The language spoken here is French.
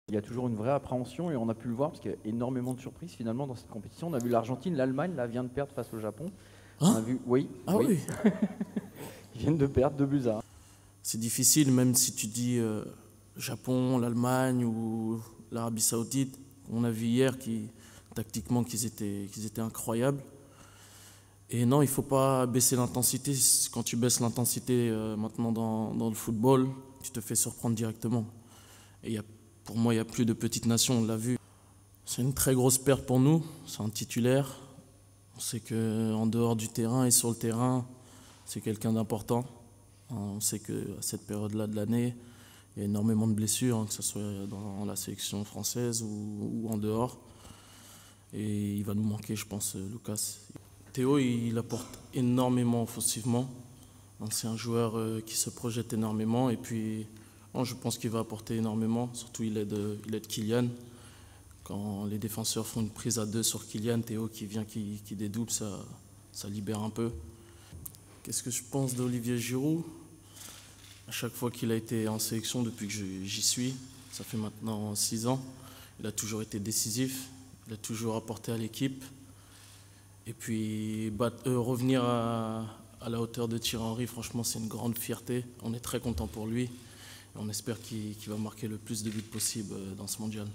Il y a toujours une vraie appréhension et on a pu le voir parce qu'il y a énormément de surprises finalement dans cette compétition. On a vu l'Argentine, l'Allemagne, là vient de perdre face au Japon. On a Hein? vu, oui, Ah oui, oui. ils viennent de perdre 2 buts à 1. C'est difficile, même si tu dis Japon, l'Allemagne ou l'Arabie Saoudite. On a vu hier tactiquement qu'ils étaient incroyables. Et non, il ne faut pas baisser l'intensité. Quand tu baisses l'intensité maintenant dans le football, tu te fais surprendre directement. Et pour moi, il n'y a plus de petites nations, on l'a vu. C'est une très grosse perte pour nous, c'est un titulaire. On sait qu'en dehors du terrain et sur le terrain, c'est quelqu'un d'important. On sait qu'à cette période-là de l'année, il y a énormément de blessures, que ce soit dans la sélection française ou en dehors. Et il va nous manquer, je pense, Lucas. Théo, il apporte énormément offensivement. C'est un joueur qui se projette énormément. Et puis, je pense qu'il va apporter énormément. Surtout, il aide Kylian. Quand les défenseurs font une prise à 2 sur Kylian, Théo qui vient, qui dédouble, ça libère un peu. Qu'est-ce que je pense d'Olivier Giroud? À chaque fois qu'il a été en sélection depuis que j'y suis, ça fait maintenant 6 ans, il a toujours été décisif, il a toujours apporté à l'équipe. Et puis revenir à la hauteur de Thierry Henry, franchement c'est une grande fierté. On est très content pour lui. On espère qu'il va marquer le plus de buts possible dans ce mondial.